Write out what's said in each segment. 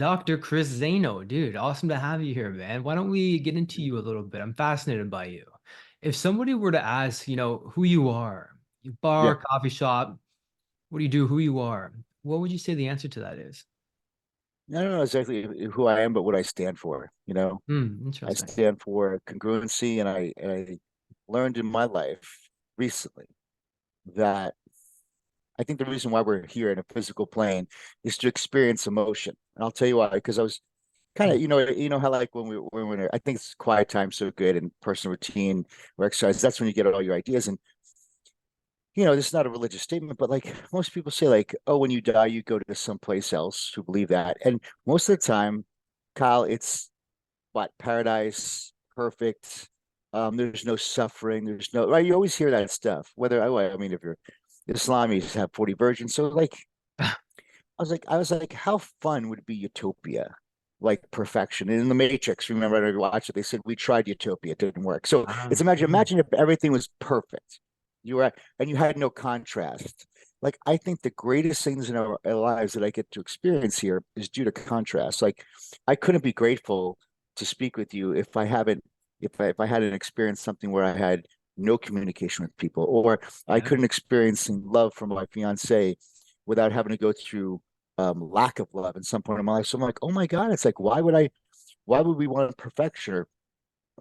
Dr. Chris Zaino, dude, awesome to have you here, man. Why don't we get into you a little bit? I'm fascinated by you. If somebody were to ask, who you are, Yeah, bar, coffee shop, what do you do, who you are, what would you say the answer to that is? I don't know exactly who I am, but what I stand for. I Interesting. stand for congruency, and I learned in my life recently that I think the reason why we're here in a physical plane is to experience emotion. And I'll tell you why, because I was kind of, how like I think it's quiet time so good and personal routine or exercise, that's when you get all your ideas. And this is not a religious statement, but like most people say, like, oh, when you die, you go to someplace else who believe that. And most of the time, Kyle, it's what paradise, perfect. There's no suffering. There's no right. You always hear that stuff. Whether I mean, if you're Islam, you just have 40 virgins. So like, I was like, how fun would it be utopia? Like perfection. And in the Matrix, remember I watched it, they said we tried utopia, it didn't work. So it's imagine if everything was perfect. You were and you had no contrast. Like I think the greatest things in our lives that I get to experience here is due to contrast. Like I couldn't be grateful to speak with you if I hadn't experienced something where I had no communication with people, or I Yeah. couldn't experience love from my fiance without having to go through lack of love in some point in my life. So I'm like, oh my God, it's like, why would we want perfection? Or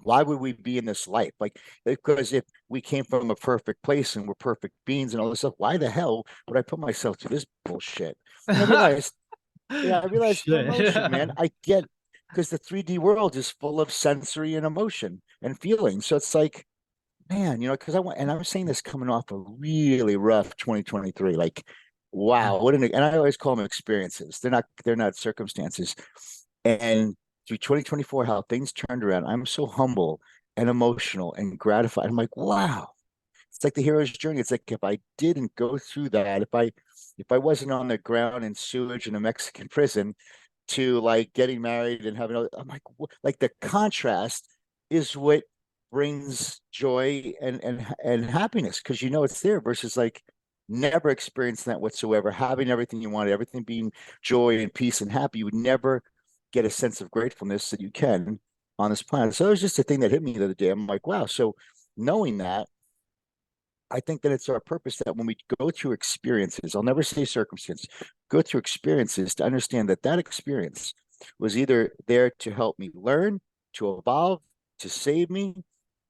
why would we be in this life? Like, because if we came from a perfect place and we're perfect beings and all this stuff, why the hell would I put myself through this bullshit? And I realized, yeah, I realized Shit. emotion, man. I get because the 3D world is full of sensory and emotion and feeling. So it's like, man, because I want, and I'm saying this coming off a really rough 2023. Like, wow, and I always call them experiences. They're not circumstances. And through 2024, how things turned around, I'm so humble and emotional and gratified. I'm like, wow, it's like the hero's journey. It's like if I didn't go through that, if I wasn't on the ground in sewage in a Mexican prison to like getting married and having, I'm like the contrast is what brings joy and happiness because it's there versus like never experiencing that whatsoever, having everything you wanted, everything being joy and peace and happy. You would never get a sense of gratefulness that you can on this planet. So it was just a thing that hit me the other day. I'm like, wow. So knowing that, I think that it's our purpose that when we go through experiences, I'll never say circumstance, go through experiences to understand that that experience was either there to help me learn, to evolve, to save me.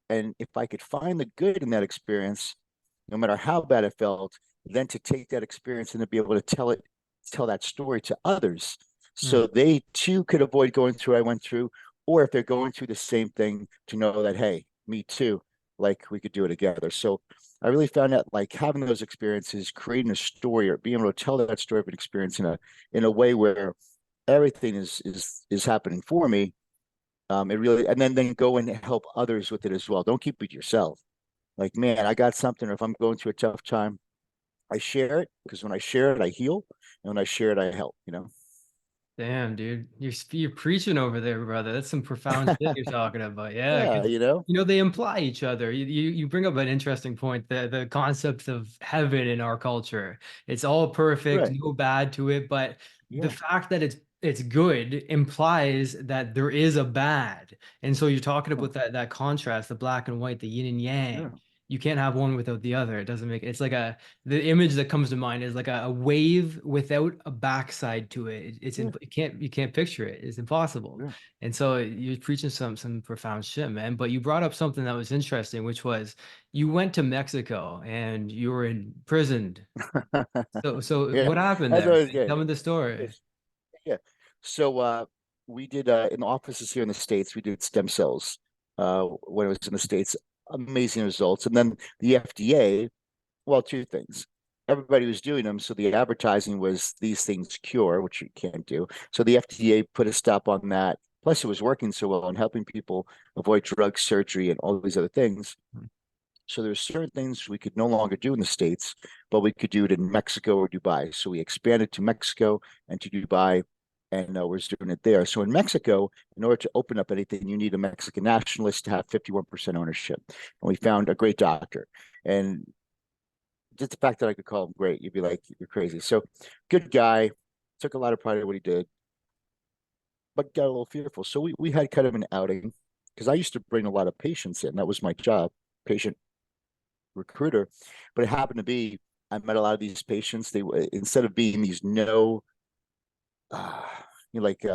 And if I could find the good in that experience, no matter how bad it felt, then to take that experience and to be able to tell that story to others so they too could avoid going through what I went through, or if they're going through the same thing, to know that, hey, me too, like we could do it together. So I really found that like having those experiences, creating a story or being able to tell that story of an experience in a way where everything is happening for me. It really and then go and help others with it as well. Don't keep it yourself. Like, man, I got something. Or if I'm going through a tough time, I share it because when I share it, I heal, and when I share it, I help. Damn, dude, you're preaching over there, brother. That's some profound shit you're talking about. Yeah, Yeah, because they imply each other. You bring up an interesting point. The concept of heaven in our culture. It's all perfect, right. no bad to it, but the Yeah, fact that it's good implies that there is a bad. And so you're talking yeah, about that contrast, the black and white, the yin and yeah, yang. You can't have one without the other. It doesn't make it's like the image that comes to mind is like a wave without a backside to it. yeah, It can't you can't picture it. It's impossible. yeah. And so you're preaching some profound shit, man. But you brought up something that was interesting, which was you went to Mexico and you were imprisoned. So Yeah. what happened That's there, always man? good. Tell me the story. Yeah. So we did in the offices here in the States, we did stem cells when it was in the States. Amazing results. And then the FDA, well, two things. Everybody was doing them, so the advertising was these things cure, which you can't do. So the FDA put a stop on that. Plus, it was working so well and helping people avoid drug surgery and all these other things. So there's certain things we could no longer do in the States, but we could do it in Mexico or Dubai. So we expanded to Mexico and to Dubai, and we're doing it there. So in Mexico, in order to open up anything, you need a Mexican nationalist to have 51% ownership. And we found a great doctor. And just the fact that I could call him great, you'd be like, you're crazy. So good guy, took a lot of pride in what he did. but got a little fearful. So we had kind of an outing because I used to bring a lot of patients in. That was my job, patient recruiter. But it happened to be I met a lot of these patients. They instead of being these no, uh, you know, like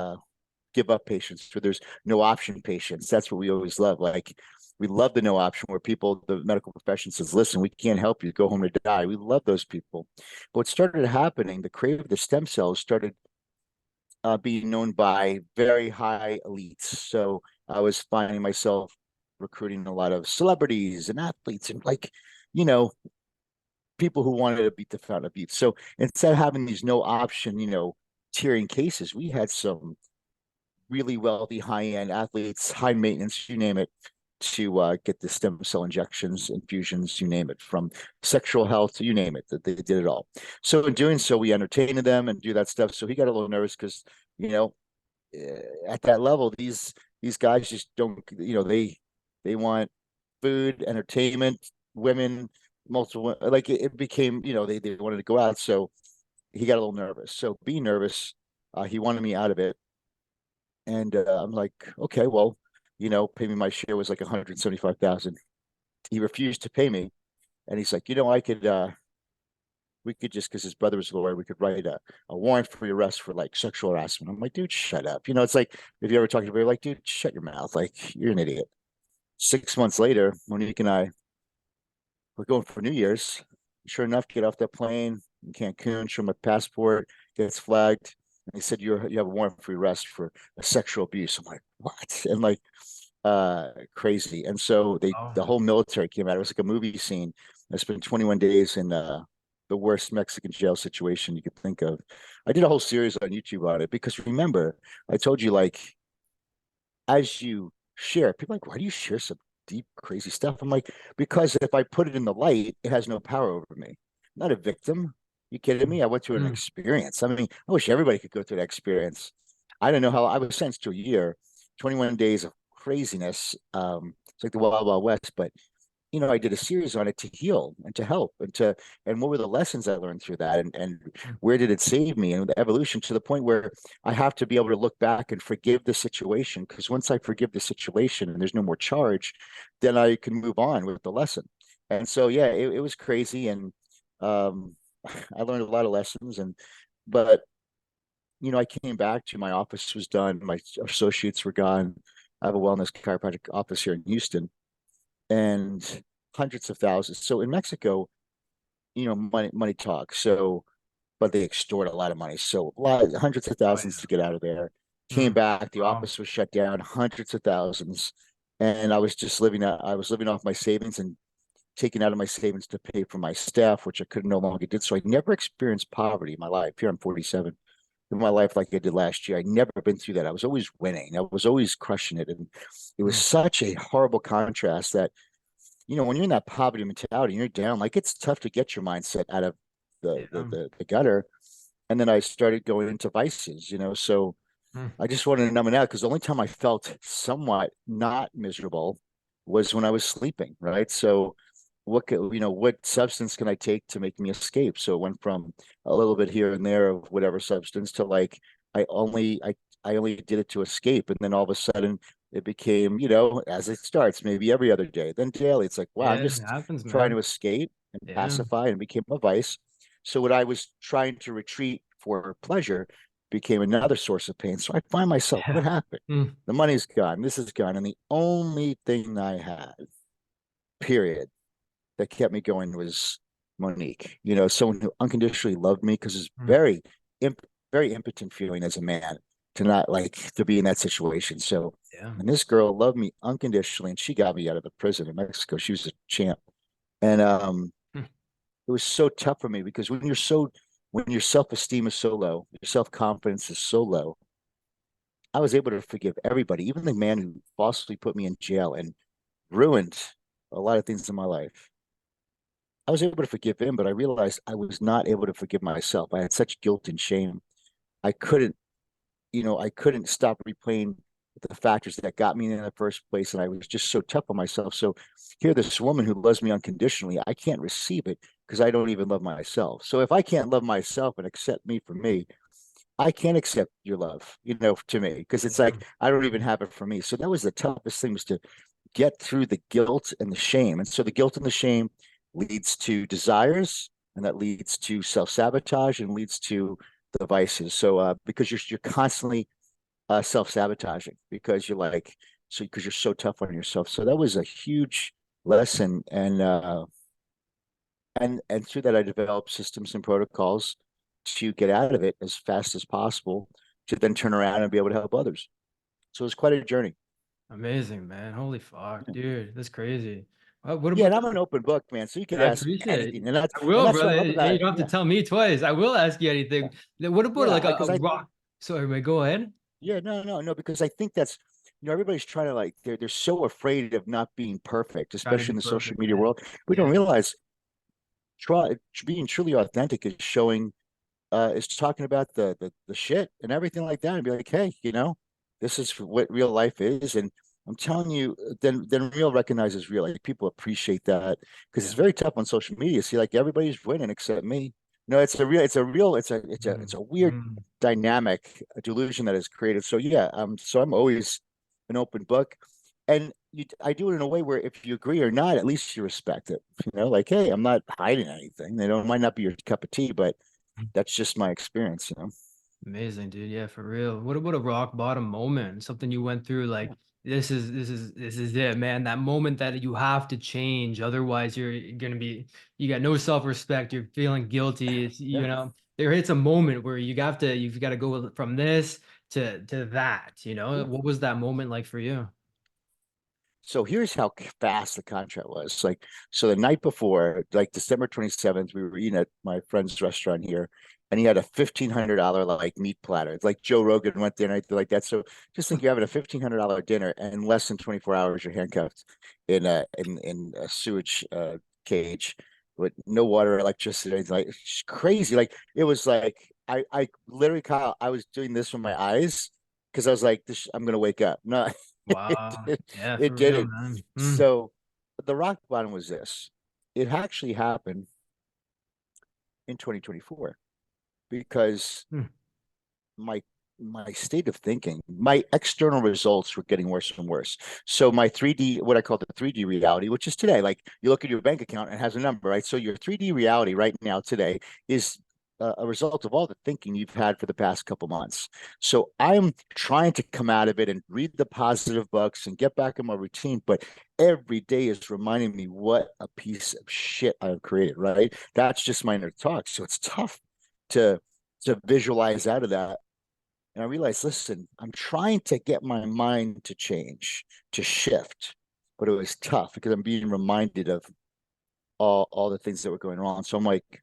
give up patients, where there's no option patients. That's what we always love. Like we love the no option where people, the medical profession says, listen, we can't help you, go home to die. We love those people. But what started happening, the crave of the stem cells started being known by very high elites. So I was finding myself recruiting a lot of celebrities and athletes and like, you know, people who wanted to beat the fountain of youth. So instead of having these no option, tiering cases, we had some really wealthy, high end athletes, high maintenance, you name it, to get the stem cell injections, infusions, you name it, from sexual health, you name it, that they did it all. So in doing so, we entertained them and do that stuff. So he got a little nervous because, you know, at that level, these guys just don't, they want food, entertainment, women, multiple, like it became, they wanted to go out. So he got a little nervous. So being nervous, he wanted me out of it. And I'm like, okay, well, pay me. My share was like 175,000. He refused to pay me. And he's like, I could, we could just, because his brother was a lawyer, we could write a warrant for your arrest for like sexual harassment. I'm like, dude, shut up. It's like, if you ever talk to me, like, dude, shut your mouth. Like, you're an idiot. 6 months later, Monique and I were going for New Year's. Sure enough, get off that plane in Cancun, show my passport, gets flagged. And they said, you have a warrant for your arrest for a sexual abuse. I'm like, what? And like, crazy. And so Oh, the whole military came out. It was like a movie scene. I spent 21 days in the worst Mexican jail situation you could think of. I did a whole series on YouTube on it because remember, I told you, like, as you share, people are like, why do you share some deep, crazy stuff? I'm like, because if I put it in the light, it has no power over me. I'm not a victim. You kidding mm, me? I went through an mm, experience. I mean, I wish everybody could go through that experience. I don't know how I was sentenced to a year, 21 days of craziness. It's like the Wild Wild West, but I did a series on it to heal and to help and what were the lessons I learned through that and mm. where did it save me and the evolution to the point where I have to be able to look back and forgive the situation because once I forgive the situation and there's no more charge, then I can move on with the lesson. And so yeah, it was crazy and um, I learned a lot of lessons but I came back to my office was done, my associates were gone. I have a wellness chiropractic office here in Houston and hundreds of thousands. So in Mexico, money talks. So, but they extort a lot of money. So hundreds of Oh, thousands yeah. to get out of there. Came Mm. back, the Wow. office was shut down, hundreds of thousands. And I was living off my savings and taking out of my savings to pay for my staff, which I could no longer did. So I never experienced poverty in my life. Here I'm 47. In my life like I did last year. I never been through that. I was always winning. I was always crushing it. And it was Mm. such a horrible contrast that when you're in that poverty mentality, you're down, like it's tough to get your mindset out of Yeah. the gutter. And then I started going into vices, so Mm. I just wanted to numb it out because the only time I felt somewhat not miserable was when I was sleeping, right? So what substance can I take to make me escape? So it went from a little bit here and there of whatever substance to like I only I only did it to escape, and then all of a sudden it became, as it starts, maybe every other day, then daily. It's like, wow, I'm Yeah, it just happens, trying man. to escape and Yeah. pacify and became a vice. So what I was trying to retreat for pleasure became another source of pain. So I find myself, Yeah. what happened? Mm. The money's gone, this is gone, and the only thing I had, period, that kept me going was Monique. Someone who unconditionally loved me because it's Mm. very impotent feeling as a man to not like to be in that situation. So, Yeah. and this girl loved me unconditionally, and she got me out of the prison in Mexico. She was a champ, and Mm. it was so tough for me because when your self esteem is so low, your self confidence is so low. I was able to forgive everybody, even the man who falsely put me in jail and ruined a lot of things in my life. I was able to forgive him, but I realized I was not able to forgive myself. I had such guilt and shame. I couldn't, I couldn't stop replaying the factors that got me in the first place. And I was just so tough on myself. So here, this woman who loves me unconditionally, I can't receive it because I don't even love myself. So if I can't love myself and accept me for me, I can't accept your love, to me, because it's like Mhm. I don't even have it for me. So that was the toughest thing, was to get through the guilt and the shame. And so the guilt and the shame leads to desires, and that leads to self-sabotage, and leads to the vices. So because you're constantly self-sabotaging, because you're like, so because you're so tough on yourself. So that was a huge lesson. And through that I developed systems and protocols to get out of it as fast as possible, to then turn around and be able to help others. So it was quite a journey. Amazing, man. Holy fuck, Yeah. dude. That's crazy. What Yeah, and about I'm an open book, man. So you can I ask me appreciate anything. it. And that's I and will, that's what brother. I love And about you it. don't have to Yeah. tell me twice. I will ask you anything. Yeah. What about Yeah. like a Because I rock? Sorry, man, go ahead. yeah, no, because I think that's, everybody's trying to, like, they're so afraid of not being perfect, Trying to especially be in the social perfect, media man. world. We don't Yeah. realize being truly authentic is showing is talking about the shit and everything like that, and be like, hey, this is what real life is. And I'm telling you, then real recognizes real. Like, people appreciate that, because it's Yeah. very tough on social media. See, like, everybody's winning except me. It's a weird Mm. dynamic, a delusion that is created. So yeah, so I'm always an open book. And I do it in a way where, if you agree or not, at least you respect it. Like, hey, I'm not hiding anything. It might not be your cup of tea, but that's just my experience. Amazing, dude. Yeah, for real. What about a rock bottom moment? Something you went through, like Yeah. this is it, man. That moment that you have to change, otherwise you're gonna be you got no self-respect. You're feeling guilty. It's Yeah. there hits a moment where you've got to go from this to that. Yeah. What was that moment like for you? So here's how fast the contract was. Like, so the night before, like December 27th, we were eating at my friend's restaurant here, and he had a $1,500 like meat platter. It's like Joe Rogan went there and anything like that. So just think, you're having a $1,500 dinner, and in less than 24 hours, you're handcuffed in a sewage cage with no water, electricity. It's like, it's crazy. Like, it was like, I literally, Kyle, I was doing this with my eyes, because I was like, I'm gonna wake up. No, it, Wow. it, Yeah, it for real, didn't. man. Mm. So the rock bottom was this. It actually happened in 2024, because Mm. my my state of thinking, my external results were getting worse and worse. So my 3D, what I call the 3D reality, which is today, like, you look at your bank account and it has a number, right? So your 3D reality right now today is a result of all the thinking you've had for the past couple months. So I'm trying to come out of it and read the positive books and get back in my routine, but every day is reminding me what a piece of shit I've created, right? That's just my inner talk. So it's tough to visualize out of that. And I realized, listen, I'm trying to get my mind to change, to shift, but it was tough, because I'm being reminded of all the things that were going on. So I'm like,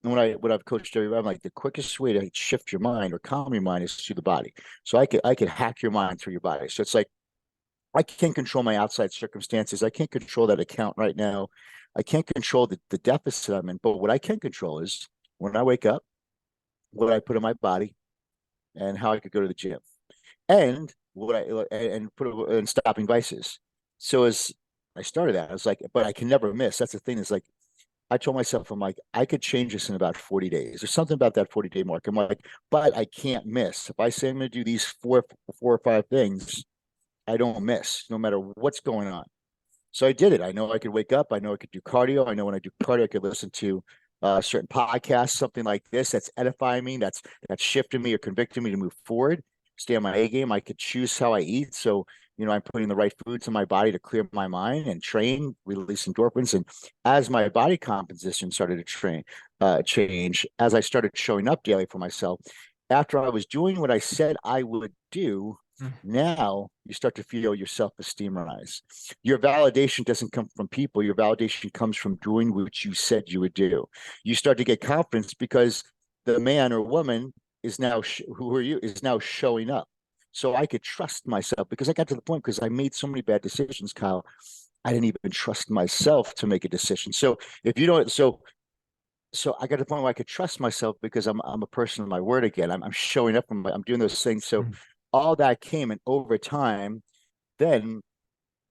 and what I've coached everybody, I'm like, the quickest way to shift your mind or calm your mind is through the body. So I could hack your mind through your body. So it's like, I can't control my outside circumstances. I can't control that account right now. I can't control the deficit I'm in. But what I can control is, when I wake up, what I put in my body, and how I could go to the gym, and what I and put and stopping vices. So as I started that, I was like, but I can never miss. That's the thing. Is like, I told myself, I'm like, I could change this in about 40 days. There's something about that 40-day mark. I'm like, but I can't miss. If I say I'm going to do these four or five things, I don't miss, no matter what's going on. So I did it. I know I could wake up. I know I could do cardio. I know when I do cardio, I could listen to certain podcasts, something like this, that's edifying me, that's shifting me or convicting me to move forward, stay on my A game. I could choose how I eat. So, I'm putting the right foods in my body to clear my mind and train, release endorphins. And as my body composition started to change, as I started showing up daily for myself, after I was doing what I said I would do, Mm. now you start to feel your self-esteem rise. Your validation doesn't come from people. Your validation comes from doing what you said you would do. You start to get confidence, because the man or woman is now who are you is now showing up. So I could trust myself, because I got to the point, because I made so many bad decisions, Kyle. I didn't even trust myself to make a decision. So if you don't, so I got to the point where I could trust myself, because I'm a person of my word again. I'm showing up and I'm doing those things. So Mm. all that came, and over time, then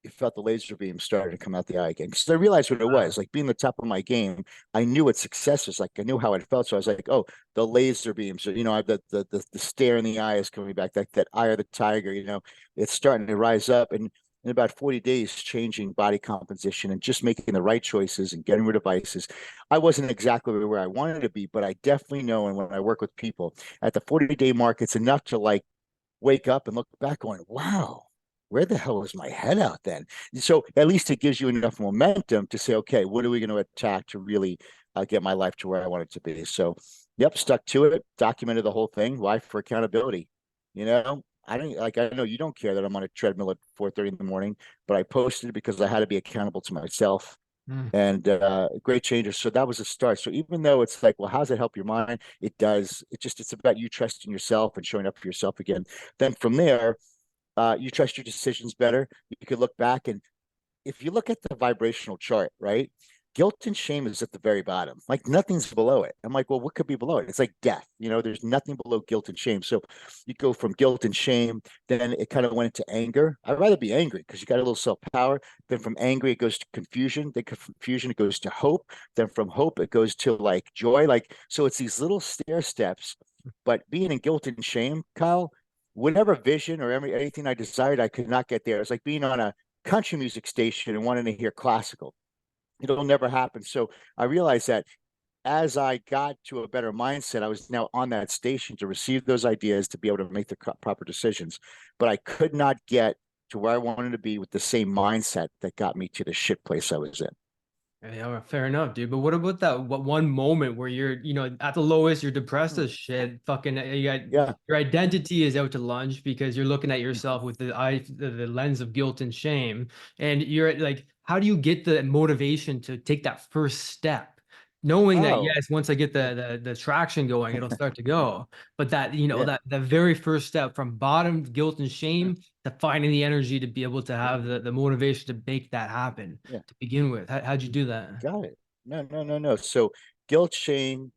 you felt the laser beam started to come out the eye again. Because I realized what it Wow. was. Like being the top of my game, I knew what success was like. I knew how it felt. So I was like, oh, the laser beams, or, the stare in the eye is coming back. That eye of the tiger, it's starting to rise up. And in about 40 days, changing body composition and just making the right choices and getting rid of vices. I wasn't exactly where I wanted to be, but I definitely know. And when I work with people at the 40-day mark, it's enough to like wake up and look back going, wow, where the hell was my head out then? So at least it gives you enough momentum to say, okay, what are we going to attack to really get my life to where I want it to be? So, yep, stuck to it, documented the whole thing. Why? For accountability. I don't like. I know you don't care that I'm on a treadmill at 4:30 in the morning, but I posted it because I had to be accountable to myself Mm. and great changes. So that was a start. So even though it's like, well, how does it help your mind? It does. It's about you trusting yourself and showing up for yourself again. Then from there, you trust your decisions better. You could look back, and if you look at the vibrational chart, right? Guilt and shame is at the very bottom. Like nothing's below it. I'm like, well, what could be below it? It's like death. There's nothing below guilt and shame. So you go from guilt and shame, then it kind of went into anger. I'd rather be angry because you got a little self power. Then from angry, it goes to confusion. Then from confusion, it goes to hope. Then from hope, it goes to like joy. Like, so it's these little stair steps. But being in guilt and shame, Kyle, whatever vision or anything I desired, I could not get there. It's like being on a country music station and wanting to hear classical. It'll never happen. So I realized that as I got to a better mindset, I was now on that station to receive those ideas to be able to make the proper decisions. But I could not get to where I wanted to be with the same mindset that got me to the shit place I was in. Yeah, well, fair enough, dude. But what about that one moment where you're, at the lowest, you're depressed Hmm. as shit, fucking, you got Yeah. your identity is out to lunch because you're looking at yourself with the lens of guilt and shame, and you're like, how do you get the motivation to take that first step, knowing that Oh, yes, once I get yeah. the traction going, it'll start to go, but that Yeah. that very first step from bottom guilt and Yeah. shame to finding the energy to be able to have the motivation to make that happen Yeah. to begin with. How'd you do that? You got it. No, no, no, no. So guilt, shame,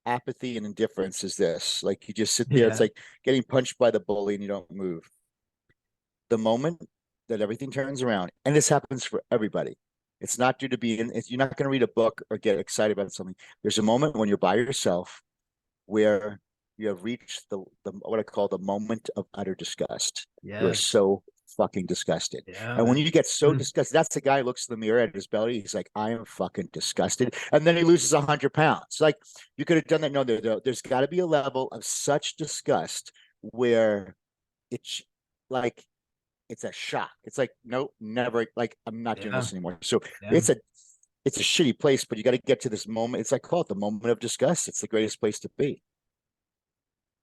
apathy, and indifference is this. Like you just sit there. It's Yeah. like getting punched by the bully and you don't move. The moment that everything turns around, and this happens for everybody, it's not due to be in, you're not going to read a book or get excited about something. There's a moment when you're by yourself where you have reached the what I call the moment of utter disgust. You are Yes. so fucking disgusted. Yeah, And when man. you get so Mm. disgusted, that's the guy who looks in the mirror at his belly. He's like, I am fucking disgusted. And then he loses 100 pounds. Like you could have done that. No, there's got to be a level of such disgust where it's like it's a shock. It's like, nope, never. Like I'm not doing Yeah. this anymore. So Yeah. it's a it's a shitty place, but you got to get to this moment. It's like call it the moment of disgust. It's the greatest place to be,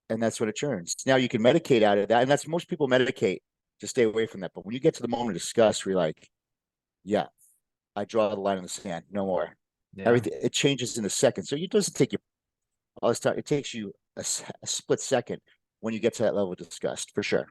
and that's what it turns. Now you can medicate out of that, and that's most people medicate to stay away from that. But when you get to the moment of disgust, where you're like, yeah, I draw the line in the sand, no more. Yeah. Everything it changes in a second. So it doesn't take you all this time. It takes you a split second when you get to that level of disgust, for sure.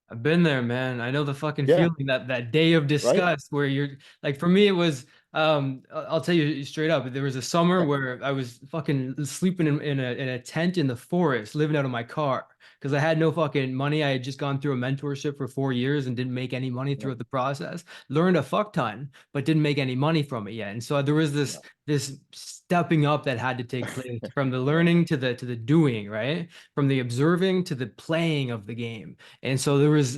I've been there, man. I know the fucking Yeah, feeling that day of right. disgust where you're like, for me, it was, I'll tell you straight up, there was a summer Yeah, where I was fucking sleeping in a tent in the forest, living out of my car because I had no fucking money. I had just gone through a mentorship for 4 years and didn't make any money yeah, throughout the process. Learned a fuck ton, but didn't make any money from it yet. And so there was yeah. this stepping up that had to take place from the learning to the doing, right? From the observing to the playing of the game. And so there was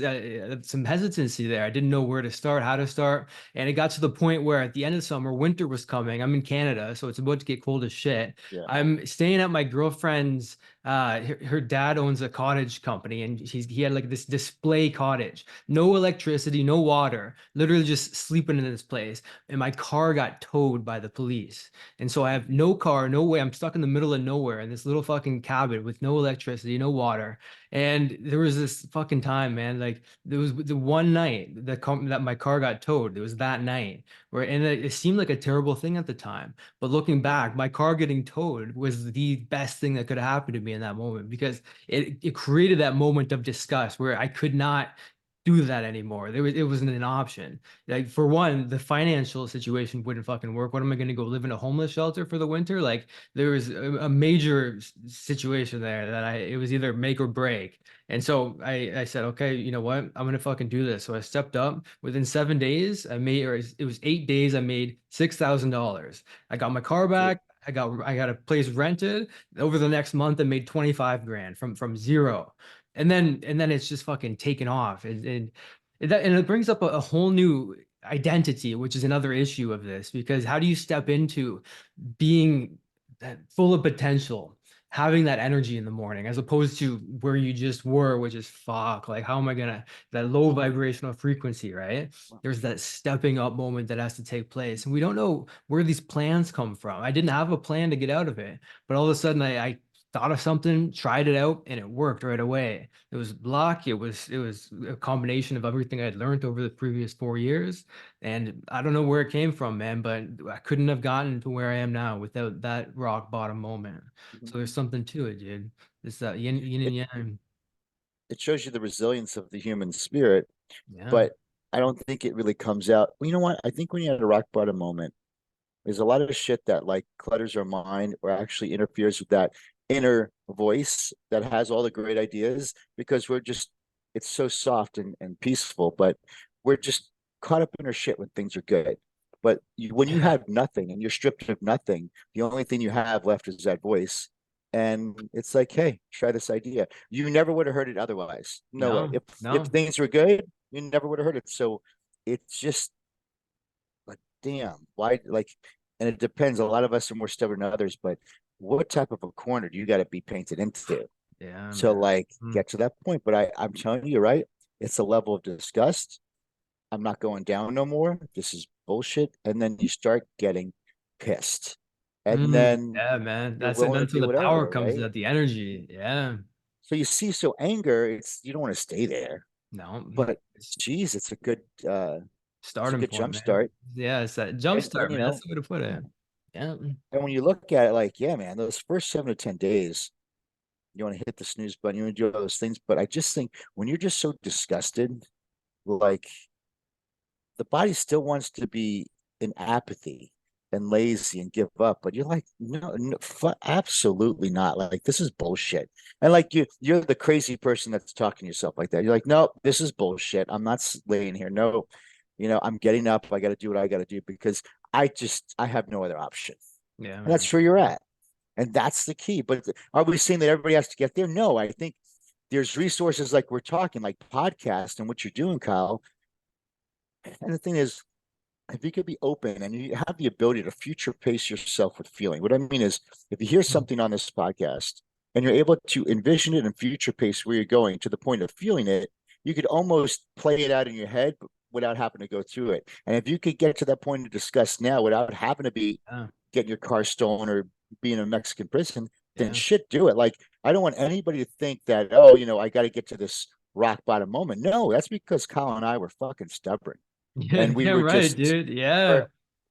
some hesitancy there. I didn't know where to start, how to start. And it got to the point where at the end of summer, winter was coming. I'm in Canada, so it's about to get cold as shit. Yeah. I'm staying at my girlfriend's. Her dad owns a cottage company, and he had like this display cottage, no electricity, no water, literally just sleeping in this place. And my car got towed by the police. And so I have no car, no way. I'm stuck in the middle of nowhere in this little fucking cabin with no electricity, no water. And there was this fucking time, man. Like there was the one night that my car got towed. It was that night where, and it seemed like a terrible thing at the time. But looking back, my car getting towed was the best thing that could have happened to me in that moment because it created that moment of disgust where I could not do that anymore. It wasn't an option. Like for one, the financial situation wouldn't fucking work. What am I going to go live in a homeless shelter for the winter? Like there was a major situation there that it was either make or break. And so I said, okay, you know what? I'm gonna fucking do this. So I stepped up. Within 7 days, I made, or it was 8 days, I made $6,000. I got my car Dude. back. I got a place rented. Over the next month, I made 25 grand from zero. And then it's just fucking taken off. And it brings up a whole new identity, which is another issue of this, because how do you step into being full of potential, having that energy in the morning, as opposed to where you just were, which is fuck, like how am I gonna, that low vibrational frequency, right? There's that stepping up moment that has to take place. And we don't know where these plans come from. I didn't have a plan to get out of it, but all of a sudden I thought of something, tried it out, and it worked right away. It was luck. It was a combination of everything I'd learned over the previous 4 years. And I don't know where it came from, man, but I couldn't have gotten to where I am now without that rock bottom moment. So there's something to it, dude. It's that yin and It yang. it shows you the resilience of the human spirit, Yeah. but I don't think it really comes out. Well, you know what? I think when you had a rock bottom moment, there's a lot of shit that like clutters our mind or actually interferes with that inner voice that has all the great ideas because we're just, it's so soft and peaceful, but we're just caught up in our shit when things are good. But when you Yeah. have nothing and you're stripped of nothing, the only thing you have left is that voice. And it's like, hey, try this idea. You never would have heard it otherwise. No way. No, If no. things were good, you never would have heard it. So it's just like, damn, why? Like, and it depends. A lot of us are more stubborn than others, but what type of a corner do you got to be painted into Yeah, to man. like Mm. get to that point? But I'm telling you, you're right. It's a level of disgust. I'm not going down no more. This is bullshit. And then you start getting pissed, and then Yeah, man. you're That's willing to until do the power whatever, comes right? out, the energy. Yeah. So you see, so anger, it's you don't want to stay there, No, but it's geez, it's a starting good point, jump man. start. Yeah, it's that jump And start, you man. That's know, the way to put it. Yeah. and when you look at it, like, yeah, man, those first 7 to 10 days, you want to hit the snooze button, you want to do all those things. But I just think when you're just so disgusted, like the body still wants to be in apathy and lazy and give up, but you're like, no, no absolutely not. Like this is bullshit. And like you're the crazy person that's talking to yourself like that. You're like, no, this is bullshit. I'm not laying here. No, I'm getting up. I got to do what I got to do because I have no other option. Yeah, And man. that's where you're at. And that's the key. But are we saying that everybody has to get there? No, I think there's resources like we're talking, like podcast and what you're doing, Kyle. And the thing is, if you could be open and you have the ability to future pace yourself with feeling, what I mean is, if you hear Mm. something on this podcast and you're able to envision it and future pace where you're going to the point of feeling it, you could almost play it out in your head without having to go through it. And if you could get to that point to discuss now without having to be Yeah. getting your car stolen or be in a Mexican prison, then Yeah. shit, do it. Like, I don't want anybody to think that, oh, I got to get to this rock bottom moment. No, that's because Kyle and I were fucking stubborn Yeah, and we damn were right, just, dude. Yeah.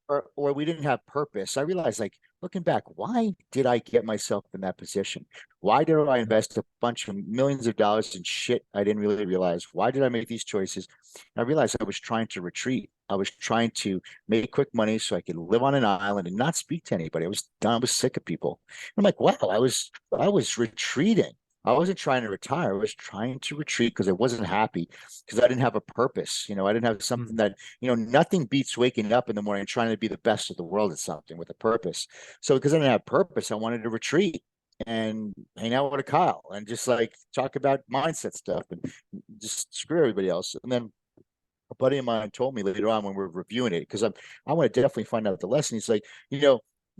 or, or we didn't have purpose. I realized, like, looking back, why did I get myself in that position? Why did I invest a bunch of millions of dollars in shit I didn't really realize? Why did I make these choices? And I realized I was trying to retreat. I was trying to make quick money so I could live on an island and not speak to anybody. I was done. I was sick of people. I'm like, wow, I was retreating. I wasn't trying to retire. I was trying to retreat because I wasn't happy because I didn't have a purpose. I didn't have something Mm. that, nothing beats waking up in the morning trying to be the best of the world at something with a purpose. So because I didn't have purpose, I wanted to retreat and hang out with a Kyle and just like talk about mindset stuff and just screw everybody else. And then a buddy of mine told me later on when we are reviewing it, because I want to definitely find out the lesson. He's like, you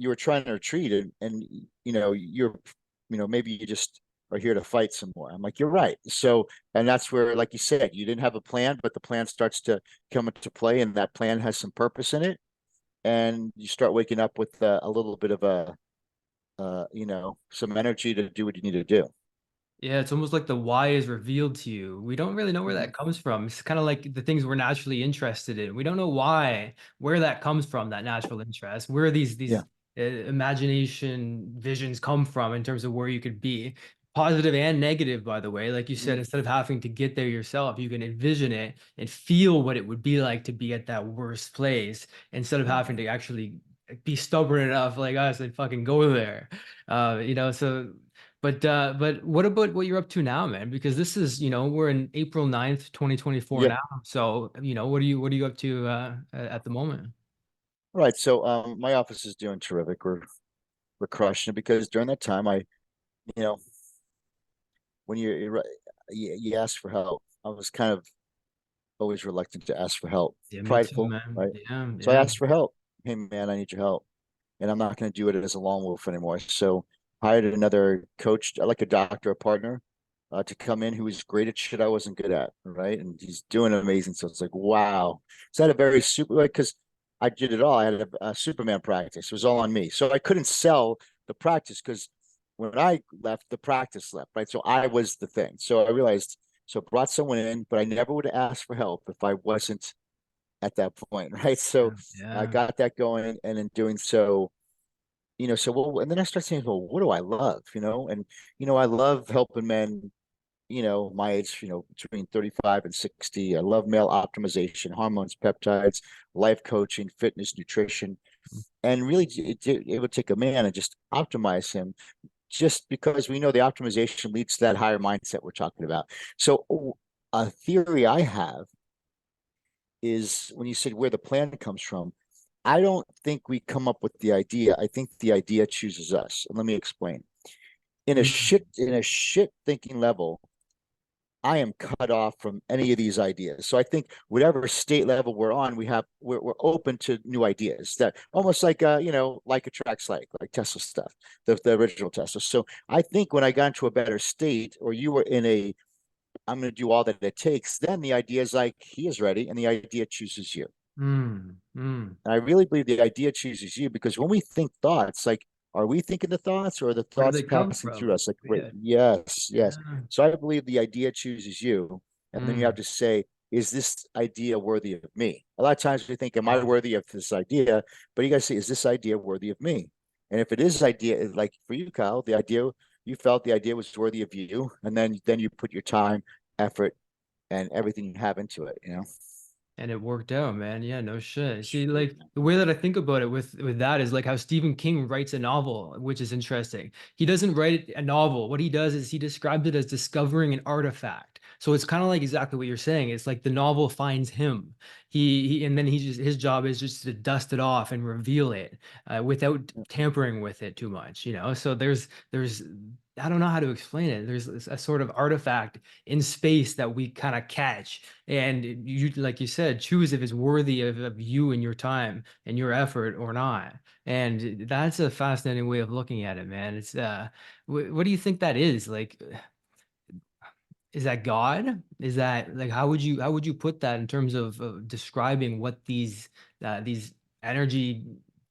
were trying to retreat and maybe you just are here to fight some more. I'm like, you're right. So, and that's where, like you said, you didn't have a plan, but the plan starts to come into play, and that plan has some purpose in it, and you start waking up with a little bit of some energy to do what you need to do. Yeah, it's almost like the why is revealed to you. We don't really know where Mm-hmm. that comes from. It's kind of like the things we're naturally interested in. We don't know why, where that comes from, that natural interest, where these Yeah. imagination visions come from in terms of where you could be. positive and negative, by the way. Like you said, instead of having to get there yourself, you can envision it and feel what it would be like to be at that worst place instead of having to actually be stubborn enough like us and fucking go there. So but what about what you're up to now, man? Because this is, we're in April 9th, 2024 Yeah. now. So, what are you up to at the moment? Right. So my office is doing terrific. We're crushing it because during that time you know, when you ask for help, I was kind of always reluctant to ask for help, Yeah, me too, prideful, man. right? Yeah, So I yeah. asked for help. Hey man, I need your help. And I'm not going to do it as a lone wolf anymore. So I hired another coach, like a doctor, a partner, to come in who was great at shit I wasn't good at, right? And he's doing amazing. So it's like, wow. So I had a very super, like, because I did it all. I had a Superman practice. It was all on me. So I couldn't sell the practice because when I left, the practice left, right? So I was the thing. So I realized, so brought someone in, but I never would have asked for help if I wasn't at that point, right? So Yeah, I yeah. got that going, and in doing so, so well, and then I started saying, well, what do I love? And I love helping men, my age, between 35 and 60. I love male optimization, hormones, peptides, life coaching, fitness, nutrition, and really it would take a man and just optimize him just because we know the optimization leads to that higher mindset we're talking about. So a theory I have is when you said where the plan comes from, I don't think we come up with the idea. I think the idea chooses us. And let me explain. Mm, In a shit thinking level, I am cut off from any of these ideas. So I think whatever state level we're on, we're open to new ideas that almost like like attracts like Tesla stuff, the original Tesla. So I think when I got into a better state, or you were in a I'm going to do all that it takes, then the idea is like he is ready, and the idea chooses you. mm. And I really believe the idea chooses you because when we think thoughts, like, are we thinking the thoughts or are the Where do thoughts they come passing through from? us? Like, Yeah, yes, yes. yeah. So I believe the idea chooses you. And then you have Mm, to say, is this idea worthy of me? A lot of times we think, am I yeah. worthy of this idea? But you got to say, is this idea worthy of me? And if it is idea, like for you, Kyle, you felt the idea was worthy of you. And then you put your time, effort, and everything you have into it. And it worked out, man. Yeah, no shit. See, Sure. like the way that I think about it with that is like how Stephen King writes a novel, which is interesting. He doesn't write a novel. What he does is he describes it as discovering an artifact. So it's kind of like exactly what you're saying. It's like the novel finds him. And then his job is just to dust it off and reveal it without tampering with it too much, So there's I don't know how to explain it. There's a sort of artifact in space that we kind of catch and you, like you said, choose if it's worthy of you and your time and your effort or not. And that's a fascinating way of looking at it, man. It's what do you think that is? Like, is that God? Is that like how would you put that in terms of describing what these energy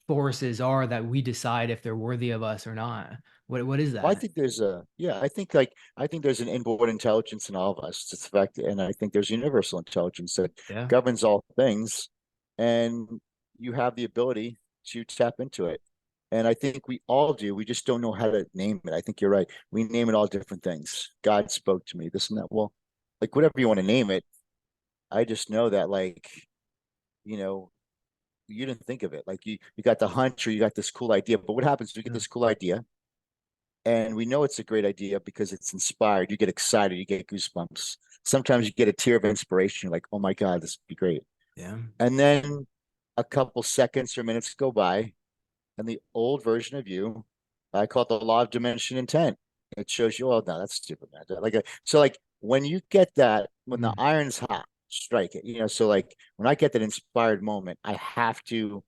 forces are that we decide if they're worthy of us or not? What is Well, I that? think there's a yeah, I think there's an inborn intelligence in all of us. It's a fact, and I think there's universal intelligence that Yeah. governs all things, and you have the ability to tap into it. And I think we all do. We just don't know how to name it. I think you're right. We name it all different things. God spoke to me, this and that. Well, like whatever you want to name it, I just know that you know, you didn't think of it. Like you got the hunch or you got this cool idea. But what happens is you get Yeah. this cool idea and we know it's a great idea because it's inspired. You get excited, you get goosebumps. Sometimes you get a tear of inspiration. You're like, oh my God, this would be great. Yeah. And then a couple seconds or minutes go by, and the old version of you, I call it the law of diminishing intent. It shows you, oh no, that's stupid, man. So when you get that, when the Mm. iron's hot, strike it. So like when I get that inspired moment, I have to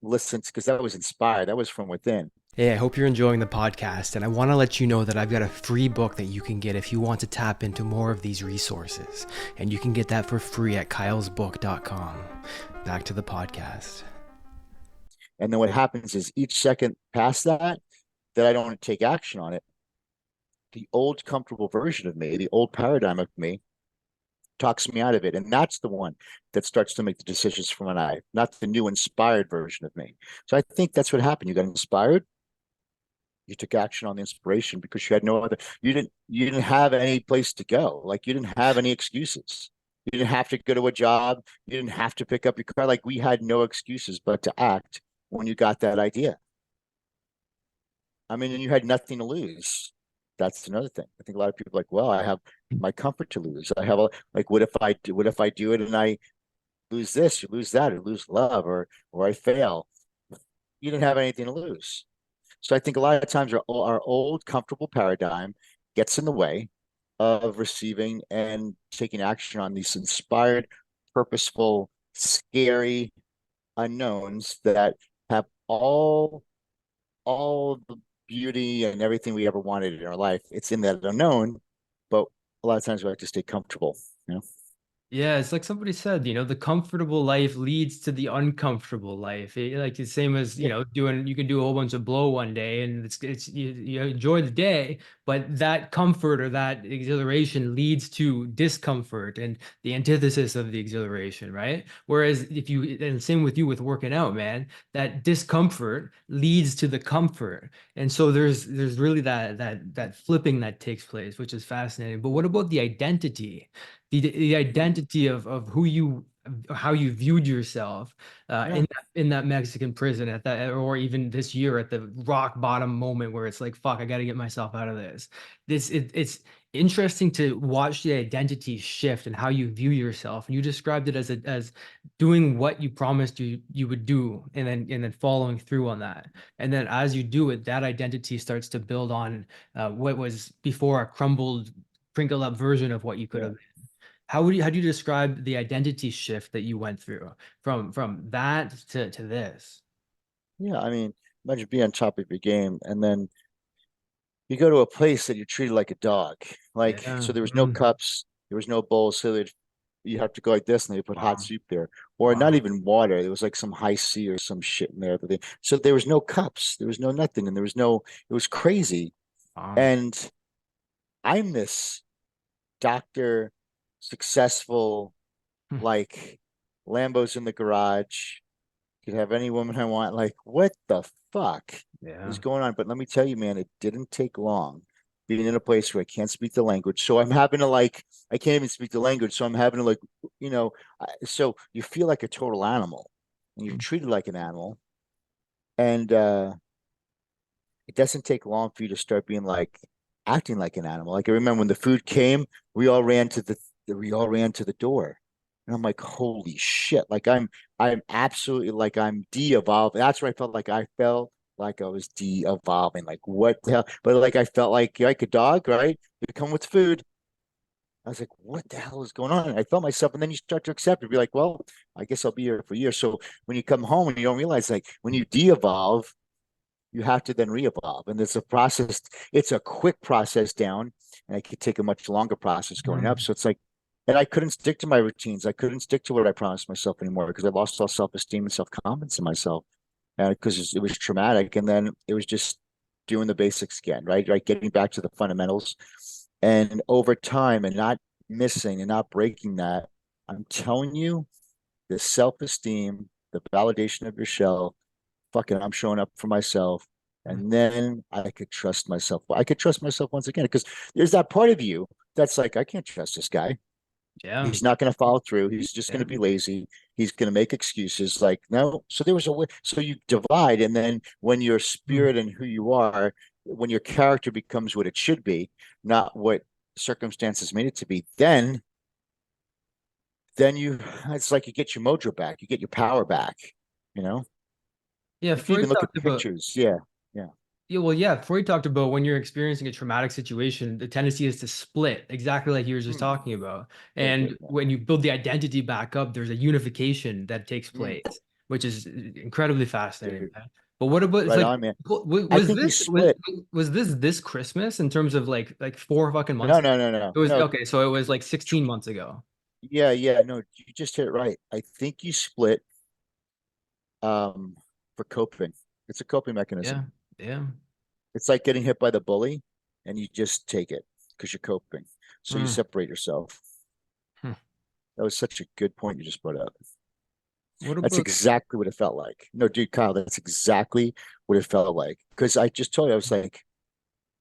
listen because that was inspired. That was from within. Hey, I hope you're enjoying the podcast, and I want to let you know that I've got a free book that you can get if you want to tap into more of these resources. And you can get that for free at kylesbook.com. Back to the podcast. And then what happens is each second past that I don't take action on it, the old comfortable version of me, the old paradigm of me, talks me out of it. And that's the one that starts to make the decisions from an eye, not the new inspired version of me. So I think that's what happened. You got inspired, You took action on the inspiration because you had no other, you didn't have any place to go. Like you didn't have any excuses. You didn't have to go to a job. You didn't have to pick up your car. Like we had no excuses but to act when you got that idea. I mean, and you had nothing to lose. That's another thing. I think a lot of people are like, well, I have my comfort to lose. I have a like, what if I do it and I lose this, or lose that, or lose love, or I fail? You didn't have anything to lose. So I think a lot of times our old comfortable paradigm gets in the way of receiving and taking action on these inspired, purposeful, scary unknowns that have all the beauty and everything we ever wanted in our life. It's in that unknown, but a lot of times we like to stay comfortable, you know? Yeah, it's like somebody said, the comfortable life leads to the uncomfortable life. Like the same as, Yeah. you can do a whole bunch of blow one day and you enjoy the day, but that comfort or that exhilaration leads to discomfort and the antithesis of the exhilaration, right? Whereas and same with you with working out, man, that discomfort leads to the comfort. And so there's really that flipping that takes place, which is fascinating. But what about the identity? The identity of who you how you viewed yourself Yeah. in that Mexican prison at that, or even this year at the rock bottom moment where it's like, fuck, I got to get myself out of this. It's interesting to watch the identity shift and how you view yourself. And you described it as doing what you promised you would do, and then following through on that. And then as you do it, that identity starts to build on what was before a crumbled, crinkled up version of what you could Yeah. have. How do you describe the identity shift that you went through from that to this? Yeah. I mean, imagine being on top of your game and then you go to a place that you're treated like a dog. Like, Yeah. so there was no Mm. cups, there was no bowls, so you have to go like this and they put hot Wow. soup there. Or not Wow. even water. There was like some high C or some shit in there. So there was no cups, there was no nothing, and it was crazy. Wow. And I'm this doctor, successful, Hmm. like Lambo's in the garage, could have any woman I want. Like, what the fuck is Yeah. going on? But let me tell you, man, it didn't take long being in a place where I can't speak the language. So I'm having to like, I can't even speak the language. So I'm having to like, so you feel like a total animal and you're Hmm. treated like an animal. And it doesn't take long for you to start being like acting like an animal. Like I remember when the food came, we all ran to the door. And I'm like, holy shit. Like I'm absolutely like I'm de-evolving. That's where I felt like I was de-evolving. Like what the hell? But like I felt like a dog, right? You come with food. I was like, what the hell is going on? And I felt myself, and then you start to accept it. Be like, well, I guess I'll be here for years. So when you come home and you don't realize, like when you de-evolve, you have to then re-evolve. And it's a process, it's a quick process down, and it could take a much longer process going up. Hmm. So it's like, and I couldn't stick to my routines. I couldn't stick to what I promised myself anymore because I lost all self-esteem and self-confidence in myself. And because it was traumatic. And then it was just doing the basics again, right? Right. Getting back to the fundamentals. And over time and not missing and not breaking that, I'm telling you, the self-esteem, the validation of your shell, fucking, I'm showing up for myself. And then I could trust myself. I could trust myself once again because there's that part of you that's like, I can't trust this guy. Yeah. He's not going to follow through. He's just going Yeah. to be lazy. He's going to make excuses. Like, no. So there was a way. So you divide. And then when your Mm. spirit and who you are, when your character becomes what it should be, not what circumstances made it to be, then it's like you get your mojo back. You get your power back, you know? Yeah, If you Freud even look at talked about. pictures, yeah, yeah. Yeah, well, yeah, Freud talked about when you're experiencing a traumatic situation, the tendency is to split, exactly like you were just Hmm. talking about. Yeah, yeah, And yeah. when you build the identity back up, there's a unification that takes Mm, place, which is incredibly fascinating, dude, man. But what about, it's right like, on, man. I was think we this split. this Christmas in terms of like 4 fucking months No, ago? no, no, no, It was no. okay, so it was like 16 months ago. Yeah, yeah, no, you just hit it right. I think you split um for coping. It's a coping mechanism. Yeah, yeah. It's like getting hit by the bully and you just take it because you're coping. So you Hmm. separate yourself. Hmm. That was such a good point you just brought up. What That's about, exactly what it felt like. No, dude, Kyle, that's exactly what it felt like. Because I just told you, I was like,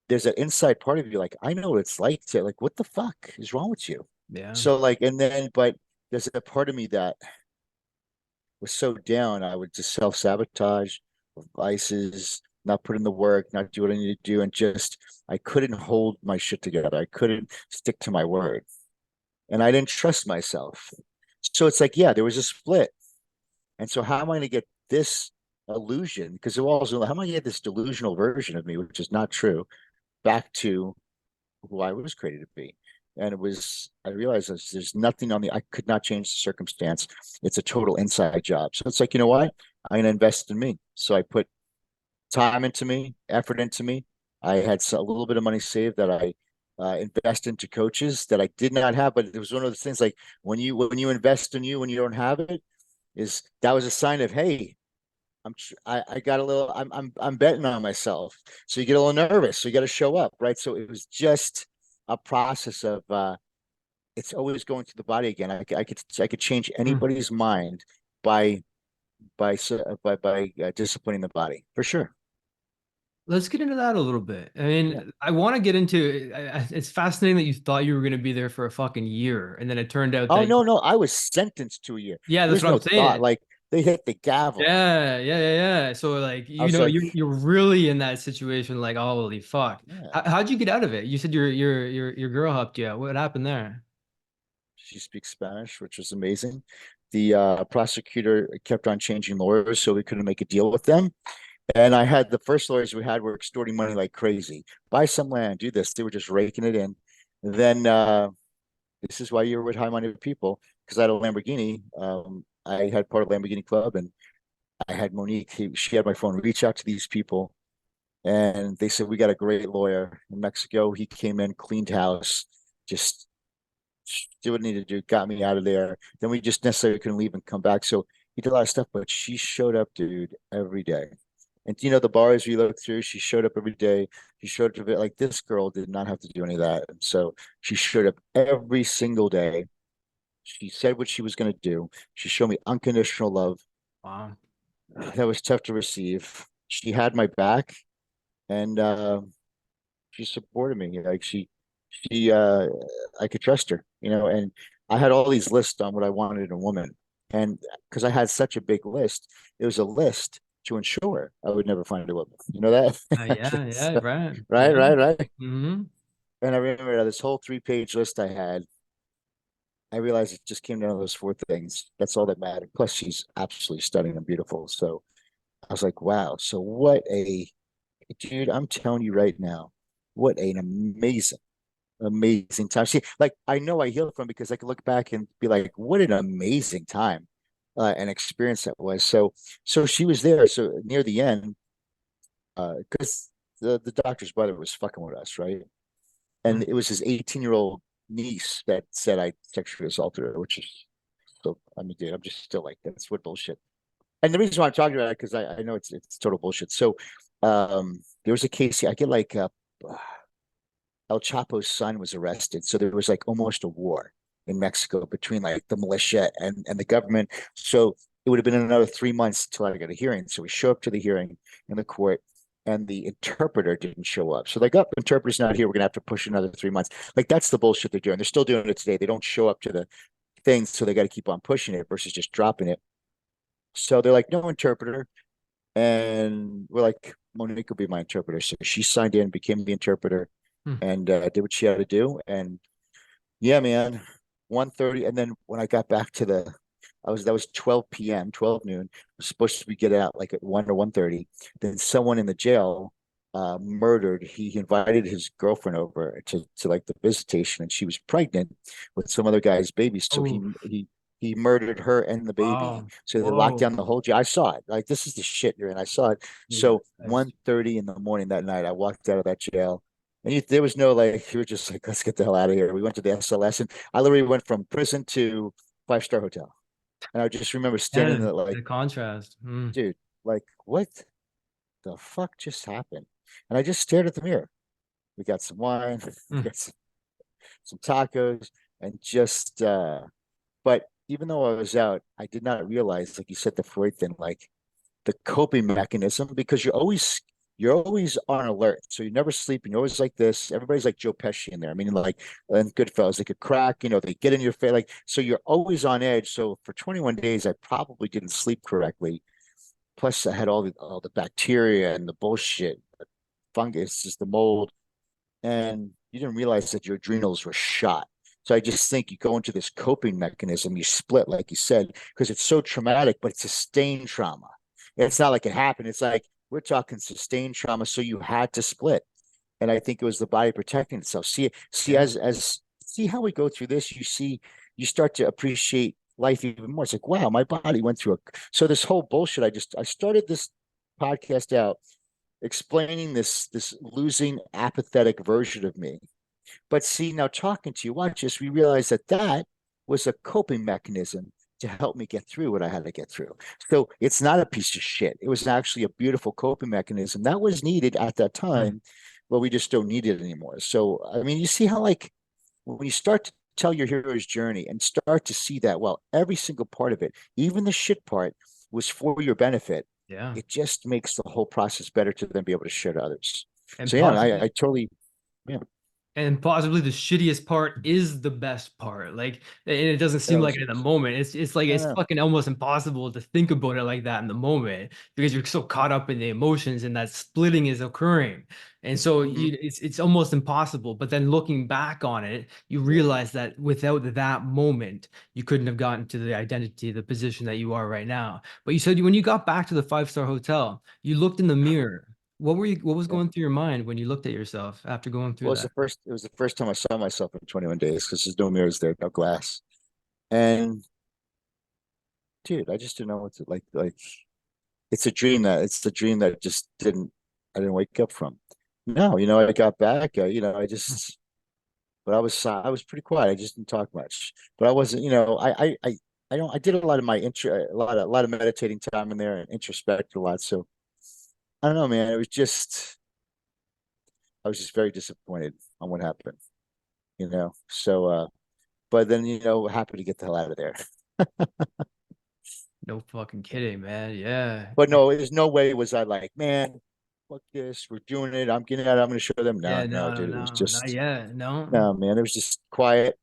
there's an inside part of you like, I know what it's like to like, what the fuck is wrong with you? Yeah. So like, and then, but there's a part of me that was so down, I would just self-sabotage with vices, not put in the work, not do what I need to do, and just I couldn't hold my shit together. I couldn't stick to my word. And I didn't trust myself. So it's like, yeah, there was a split. And so how am I going to get this illusion? Because it was, how am I going to get this delusional version of me, which is not true, back to who I was created to be? And it was, I realized there's nothing on the, I could not change the circumstance. It's a total inside job. So it's like, you know what? I'm going to invest in me. So I put time into me, effort into me. I had a little bit of money saved that I invest into coaches that I did not have, but it was one of those things like when you invest in you when you don't have it, is that was a sign of, hey, I got a little I'm betting on myself. So you get a little nervous. So you got to show up, right? So it was just a process of it's always going to the body again. I could change Hmm. anybody's mind by by disciplining the body for sure. Let's get into that a little bit. I Yeah. mean, I want to get into it's fascinating that you thought you were going to be there for a fucking year, and then it turned out Oh that, no, no, I was sentenced to a year. yeah, There that's was what I'm no thought. saying. Like they hit the gavel. Yeah, yeah, yeah, yeah. So like, I was like, you're really in that situation, like, holy fuck. yeah. How'd you get out of it? You said your girl helped you out. What happened there? She speaks Spanish, which was amazing. The prosecutor kept on changing lawyers, so we couldn't make a deal with them. And I had the first lawyers we had were extorting money like crazy. Buy some land, do this. They were just raking it in. Then this is why you're with high-minded people, because I had a Lamborghini. I had part of Lamborghini Club, and I had Monique. She had my phone. Reach out to these people, and they said we got a great lawyer in Mexico. He came in, cleaned house, just did what he needed to do, got me out of there. Then we just necessarily couldn't leave and come back. So he did a lot of stuff, but she showed up, dude, every day. And the bars we looked through, she showed up every day. She showed up like this girl did not have to do any of that. And so she showed up every single day. She said what she was going to do. She showed me unconditional love. Wow. That was tough to receive. She had my back, and she supported me. Like she I could trust her, and I had all these lists on what I wanted in a woman. And because I had such a big list, it was a list to ensure I would never find a woman. You know that? Yeah, yeah, So, right. right, Yeah. right, right. Hmm. And I remember this whole 3-page list I had. I realized it just came down to those four things. That's all that mattered. Plus, she's absolutely stunning and beautiful. So I was like, wow. So what a dude, I'm telling you right now, what an amazing time. See, like I know I healed from because I could look back and be like, what an amazing time and experience that was. So she was there. So near the end, because the doctor's brother was fucking with us, right? And it was his 18-year-old niece that said I sexually assaulted her, which is so. I mean, dude, I'm just still like that's what bullshit. And the reason why I'm talking about it because I know it's total bullshit. So there was a case. I get like El Chapo's son was arrested. So there was like almost a war in Mexico between like the militia and the government. So it would have been another 3 months until I got a hearing. So we show up to the hearing in the court and the interpreter didn't show up. So like, oh, interpreter's not here. We're gonna have to push another 3 months. Like that's the bullshit they're doing. They're still doing it today. They don't show up to the things, so they got to keep on pushing it versus just dropping it. So they're like, no interpreter. And we're like, Monique will be my interpreter. So she signed in, became the interpreter, and did what she had to do. And yeah, man, 1:30. And then when I got back to that was 12 p.m., 12 noon. I was supposed to be get out like at 1 or 1:30. Then someone in the jail murdered. He invited his girlfriend over to like the visitation, and she was pregnant with some other guy's baby. So he Oh, he he murdered her and the baby. wow. So they locked Whoa. down the whole jail. I saw it. Like this is the shit you're in. I saw it. Jesus So Christ. 1:30 in the morning that night, I walked out of that jail. And there was no like, you were just like, let's get the hell out of here. We went to the SLS, and I literally went from prison to 5-star hotel. And I just remember standing Yeah, there like, the contrast. Mm. dude, like, what the fuck just happened? And I just stared at the mirror. We got some wine, we Mm. got some tacos, and just, but even though I was out, I did not realize, like you said, the Freud thing, like the coping mechanism, because you're always you're always on alert. So you're never sleeping. You're always like this. Everybody's like Joe Pesci in there. I mean, like, and Goodfellas, they could crack, they get in your face. Like, so you're always on edge. So for 21 days, I probably didn't sleep correctly. Plus, I had all the bacteria and the bullshit, the fungus, just the mold, and you didn't realize that your adrenals were shot. So I just think you go into this coping mechanism, you split, like you said, because it's so traumatic, but it's sustained trauma. It's not like it happened. It's like we're talking sustained trauma. So you had to split. And I think it was the body protecting itself. See, Yeah. as see how we go through this, you start to appreciate life even more. It's like, wow, my body went through so this whole bullshit. I started this podcast out explaining this losing apathetic version of me. But see, now talking to you, watch this, we realized that that was a coping mechanism to help me get through what I had to get through. So it's not a piece of shit. It was actually a beautiful coping mechanism that was needed at that Mm. time, but we just don't need it anymore. So, I mean, you see how, like, when you start to tell your hero's journey and start to see that, well, every single part of it, even the shit part, was for your benefit, Yeah. it just makes the whole process better to then be able to share to others. And So, yeah, possibly I totally, yeah. and possibly the shittiest part is the best part. Like, and it doesn't It seem like always it in the is. moment. It's like I it's know. fucking almost impossible to think about it like that in the moment because you're so caught up in the emotions and that splitting is occurring. And so Mm-hmm. it's almost impossible. But then looking back on it, you Yeah. realize that without that moment, you couldn't have gotten to the identity, the position that you are right now. But you said when you got back to the five-star hotel, you looked in the mirror. What was Yeah. going through your mind when you looked at yourself after going through Well, that? it was the first time I saw myself in 21 days because there's no mirrors there, no glass. And dude, I just didn't know what to like it's the dream that just didn't I didn't wake up from. No, I got back, I just but I was pretty quiet. I just didn't talk much. But I wasn't, I did a lot of my a lot of meditating time in there and introspect a lot. So I don't know, man. I was just very disappointed on what happened. So but then happy to get the hell out of there. No fucking kidding, man. Yeah. But no, there's no way was I like, man, fuck this, we're doing it. I'm getting out. I'm going to show them. No, Yeah, no, no, dude. It was no, not just yet. No. no, man. It was just quiet.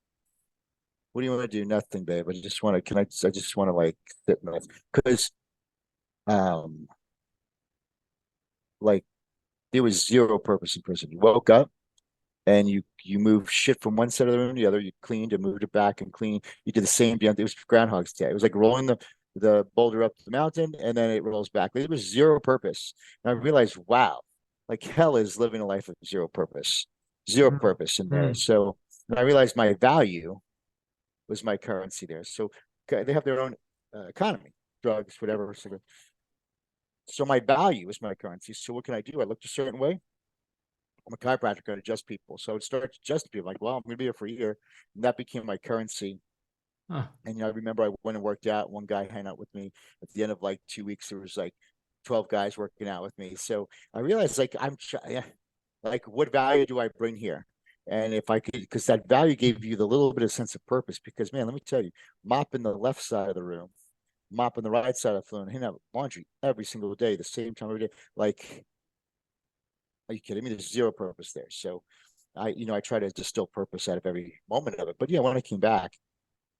What do you want to do? Nothing, babe. I just want to. Can I just want to like sit in because um like there was zero purpose in prison. You woke up and you moved shit from one side of the room to the other. You cleaned and moved it back and cleaned. You did the same damn. It was Groundhog's Day. It was like rolling the boulder up the mountain and then it rolls back. It was zero purpose. And I realized, wow, like hell is living a life of zero Mm, purpose in there. mm. So and I realized my value was my currency there. So they have their own economy, drugs, whatever. So my value is my currency. So what can I do? I looked a certain way. I'm a chiropractor, I adjust people. So I would start to adjust people like, well, I'm going to be here for a year. And that became my currency. Huh. And, I remember I went and worked out. One guy hang out with me at the end of like 2 weeks. There was like 12 guys working out with me. So I realized like, like, what value do I bring here? And if I could, because that value gave you the little bit of sense of purpose, because man, let me tell you, mopping the left side of the room, mopping the right side of the floor, and hanging out laundry every single day, the same time every day. Like, are you kidding me? There's zero purpose there. So I try to distill purpose out of every moment of it. But yeah, when I came back,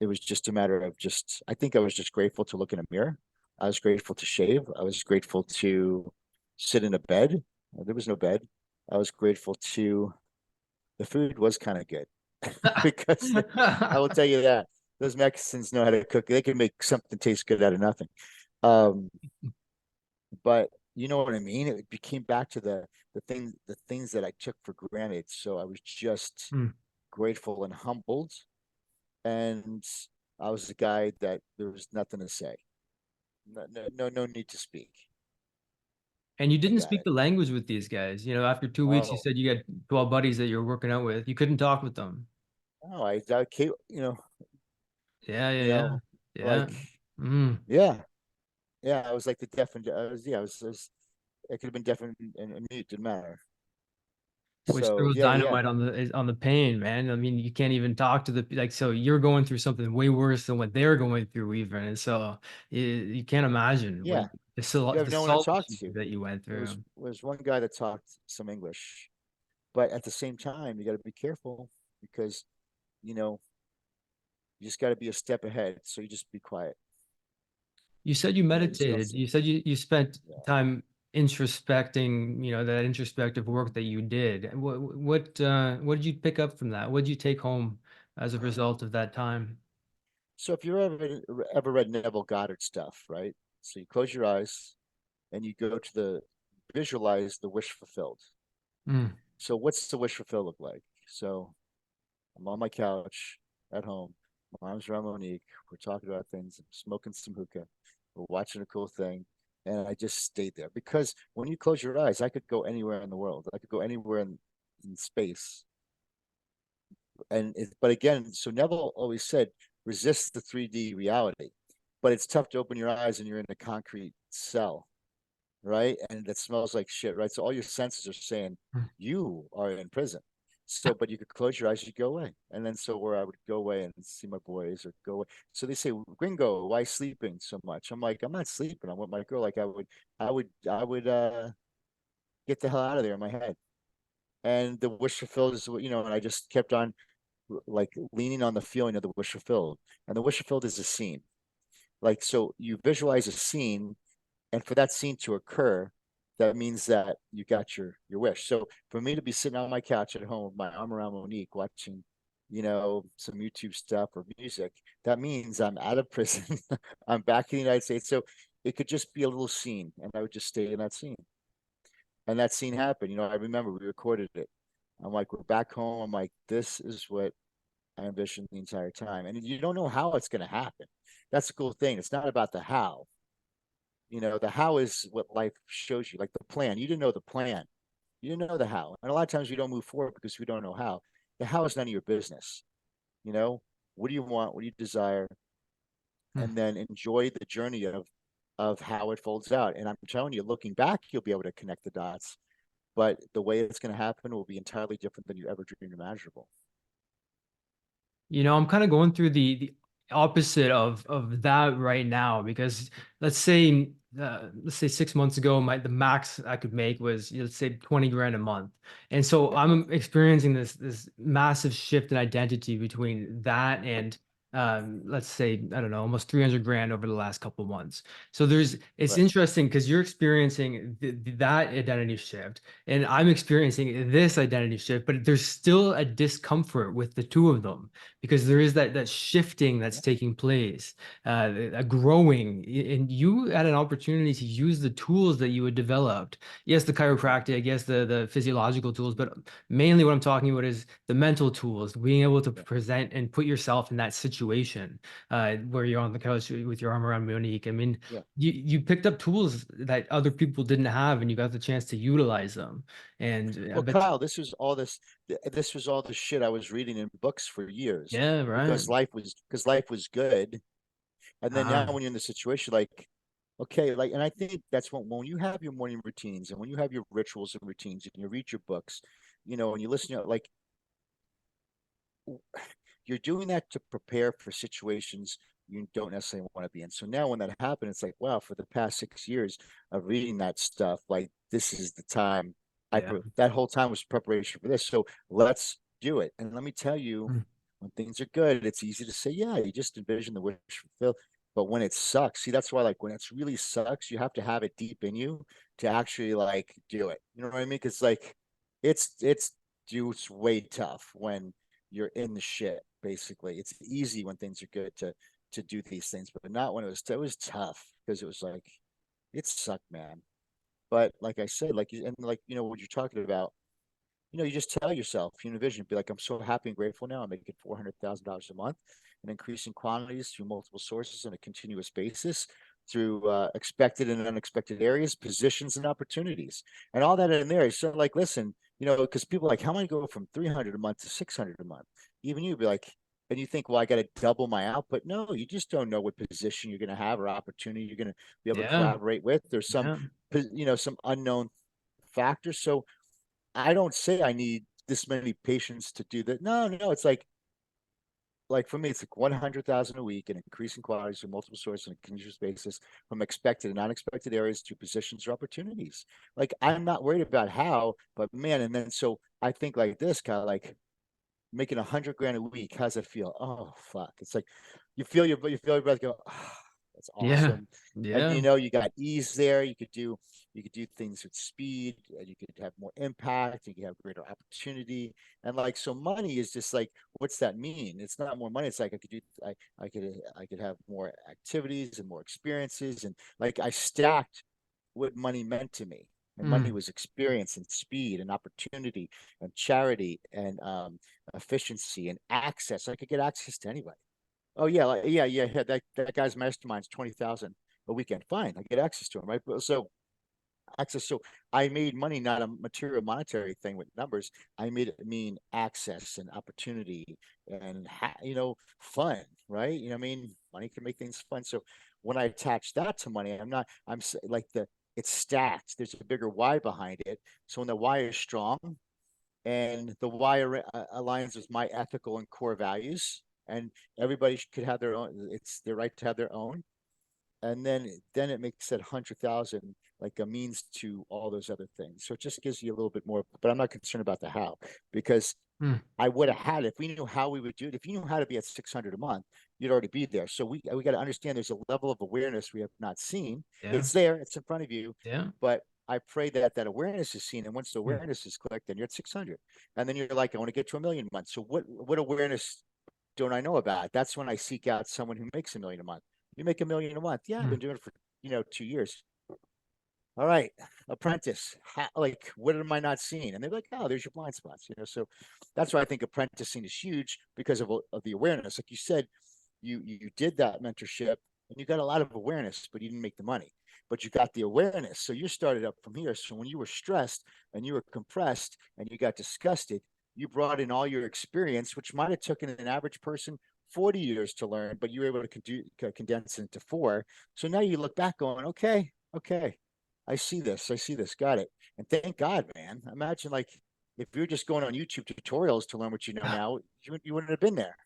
it was just a matter of I think I was just grateful to look in a mirror. I was grateful to shave. I was grateful to sit in a bed. There was no bed. I was grateful to, the food was kind of good because I will tell you that those Mexicans know how to cook. They can make something taste good out of nothing. Um, but you know what I mean? It became back to the things that I took for granted. So I was just Mm. grateful and humbled. And I was the guy that there was nothing to say. No need to speak. And you I didn't got speak it. the language with these guys. After 2 weeks, you Oh said you got 12 buddies that you're working out with. You couldn't talk with them. no, I came, Yeah, yeah, you yeah. know, Yeah. like Mm. yeah, yeah. I was like the deaf and I was, yeah, I was I could have been deaf and mute, didn't matter. Which So throws yeah, yeah, dynamite on the pain, man. I mean, you can't even talk to the like. So you're going through something way worse than what they're going through, even. And so you can't imagine what yeah. You have the no one to talk solitude to. that you went There through. was one guy that talked some English, but at the same time, you got to be careful because you know you just got to be a step ahead. So you just be quiet. You said you You just don't meditated. say, You said you spent yeah. time introspecting, that introspective work that you did. What did you pick up from that? What did you take home as a result of that time? So if you ever read Neville Goddard stuff, right? So you close your eyes and you go to the visualize the wish fulfilled. Mm. So what's the wish fulfilled look like? So I'm on my couch at home. My arms around Monique. We're talking about things, smoking some hookah. We're watching a cool thing. And I just stayed there because when you close your eyes, I could go anywhere in the world. I could go anywhere in space. But again, so Neville always said, resist the 3D reality. But it's tough to open your eyes and you're in a concrete cell, right? And it smells like shit, right? So all your senses are saying you are in prison. So, but you could close your eyes, you go away. And then so where I would go away and see my boys or go away. So they say, Gringo, why sleeping so much? I'm like, I'm not sleeping. I'm with my girl. Like I would get the hell out of there in my head. And the wish fulfilled is, and I just kept on like leaning on the feeling of the wish fulfilled. And the wish fulfilled is a scene. Like, so you visualize a scene, and for that scene to occur, that means that you got your wish. So for me to be sitting on my couch at home with my arm around Monique watching, some YouTube stuff or music, that means I'm out of prison. I'm back in the United States. So it could just be a little scene, and I would just stay in that scene. And that scene happened. I remember we recorded it. I'm like, we're back home. I'm like, this is what I envisioned the entire time. And you don't know how it's going to happen. That's the cool thing. It's not about the how. The how is what life shows you, like the plan. You didn't know the plan. You didn't know the how. And a lot of times we don't move forward because we don't know how. The how is none of your business. You know, what do you want? What do you desire? And then enjoy the journey of how it folds out. And I'm telling you, looking back, you'll be able to connect the dots. But the way it's going to happen will be entirely different than you ever dreamed imaginable. I'm kind of going through the opposite of that right now because let's say 6 months ago, the max I could make was, let's say 20 grand a month. And so Yeah, I'm experiencing this massive shift in identity between that and let's say, I don't know, almost 300 grand over the last couple of months. So it's right. interesting because you're experiencing that identity shift and I'm experiencing this identity shift, but there's still a discomfort with the two of them because there is that shifting that's Yeah, taking place, a growing, and you had an opportunity to use the tools that you had developed. Yes, the chiropractic, I guess the physiological tools, but mainly what I'm talking about is the mental tools, being able to yeah, present and put yourself in that situation where you're on the couch with your arm around Monique. I mean, yeah. you picked up tools that other people didn't have, and you got the chance to utilize them. And I Well, bet, Kyle, this was all the shit I was reading in books for years yeah, right. because life was good. And then now Ah, when you're in the situation, like, okay, like, and I think that's when you have your morning routines and when you have your rituals and routines and you read your books, and you listen to like you're doing that to prepare for situations you don't necessarily want to be in. So now when that happened, it's like, wow, for the past 6 years of reading that stuff, like this is the time yeah. that whole time was preparation for this. So let's do it. And let me tell you, Mm. when things are good, it's easy to say, yeah, you just envision the wish fulfilled. But when it sucks, see, that's why like when it's really sucks, you have to have it deep in you to actually like do it. You know what I mean? Because like it's dude, it's way tough when you're in the shit. Basically, it's easy when things are good to do these things, but not when it was tough because it was like it sucked, man. But like I said, what you're talking about, you just tell yourself, vision, be like, I'm so happy and grateful now. I'm making $400,000 a month and increasing quantities through multiple sources on a continuous basis through expected and unexpected areas, positions and opportunities, and all that in there. So, like, listen, because people are like, how am I go from 300 a month to 600 a month? Even you'd be like, and you think, well, I got to double my output. No, you just don't know what position you're going to have or opportunity you're going to be able to Yeah, collaborate with. There's yeah. some unknown factors. So I don't say I need this many patients to do that. No, no, it's like for me, it's like 100,000 a week and increasing qualities from multiple sources on a continuous basis from expected and unexpected areas to positions or opportunities. Like I'm not worried about how, but man, and then so I think like this guy, like making 100 grand a week. How's it feel? Oh fuck! It's like you feel your breath go. Oh, that's Yeah. awesome. And Yeah. you got ease there. You could do things with speed. And you could have more impact. You could have greater opportunity. And like so, money is just like what's that mean? It's not more money. It's like I could have more activities and more experiences. And like I stacked what money meant to me. And money Mm. was experience and speed and opportunity and charity and efficiency and access. I could get access to anybody. Oh yeah, yeah. That guy's mastermind's 20,000 a weekend. Fine, I get access to him, right? So access. So I made money not a material monetary thing with numbers. I made it mean access and opportunity and fun, right? I mean, money can make things fun. So when I attach that to money, I'm not. Like it's stacked. There's a bigger why behind it. So when the why is strong, and the why aligns with my ethical and core values, and everybody could have their own. It's their right to have their own, and then it makes that 100,000 like a means to all those other things. So it just gives you a little bit more. But I'm not concerned about the how because Mm. I would have had it if we knew how we would do it. If you knew how to be at 600 a month, you'd already be there. So we got to understand there's a level of awareness we have not seen. Yeah. It's there, it's in front of you, Yeah. but I pray that that awareness is seen, and once the Mm. awareness is clicked, then you're at 600, and then you're like, I want to get to a million a month. So what awareness don't I know about? That's when I seek out someone who makes a million a month. You make a million a month? Yeah, I've Mm. been doing it for 2 years. All right, apprentice. Like, what am I not seeing? And they're like, oh, there's your blind spots. So that's why I think apprenticing is huge because of the awareness. Like you said, you did that mentorship and you got a lot of awareness, but you didn't make the money. But you got the awareness, so you started up from here. So when you were stressed and you were compressed and you got disgusted, you brought in all your experience, which might have taken an average person 40 years to learn, but you were able to condense it into 4. So now you look back going, okay, okay, I see this, got it. And thank God, man. Imagine like if you're just going on YouTube tutorials to learn what you know now, you wouldn't have been there.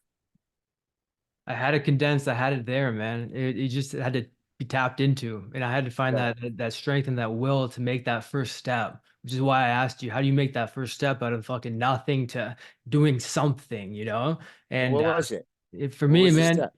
I had it condensed. I had it there, man. It just had to be tapped into, and I had to find Yeah. that strength and that will to make that first step. Which is why I asked you, how do you make that first step out of fucking nothing to doing something, you know? And And what was it? for What me, was the man, step?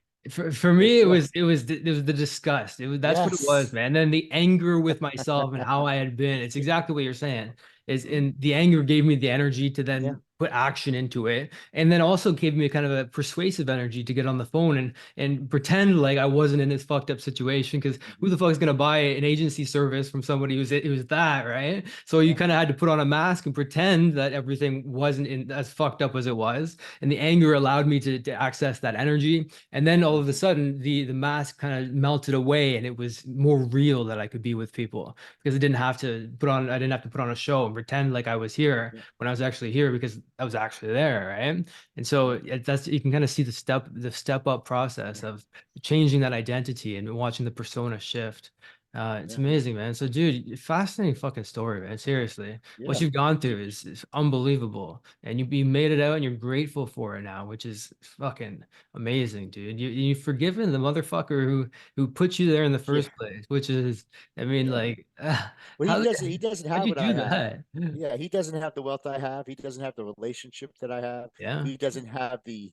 for me, It's it was the disgust. That's what it was, yes. man. And then the anger with myself and how I had been. It's exactly what you're saying. Is Mm-hmm. in the anger gave me the energy to Yeah. then put action into it, and then also gave me kind of a persuasive energy to get on the phone and pretend like I wasn't in this fucked up situation. Because who Mm-hmm. the fuck is gonna buy an agency service from somebody who's that, right? So you Yeah. kind of had to put on a mask and pretend that everything wasn't in as fucked up as it was, and the anger allowed me to access that energy. And then all of a Mm-hmm. sudden, the mask kind of melted away, and it was more real that I could be with people because I didn't have to put on a show and pretend like I was here Yeah. when I was actually here because I was actually there, right? And so Yeah. that's you can kind of see the step up process Yeah. of changing that identity and watching the persona shift. It's Yeah. amazing, man. So, dude, fascinating fucking story, man. Seriously, what Yeah. you've gone So, through is unbelievable, and you made it out, and you're grateful for it now, which is fucking amazing, dude. You've forgiven the motherfucker who put you there in the yeah. first place, which is, I mean, Yeah. like, Well, how he doesn't how'd have you what I do have. that? Yeah, he doesn't have the wealth I have. He doesn't have the relationship that I have. Yeah. He doesn't have the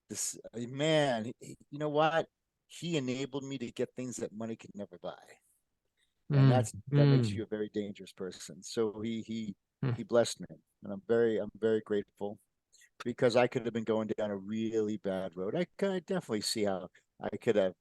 this man. You know what? He enabled me to get things that money could never buy, and Mm, that makes mm, you a very dangerous person. So mm. he blessed me, and I'm very grateful because I could have been going down a really bad road. I could definitely see how I could have,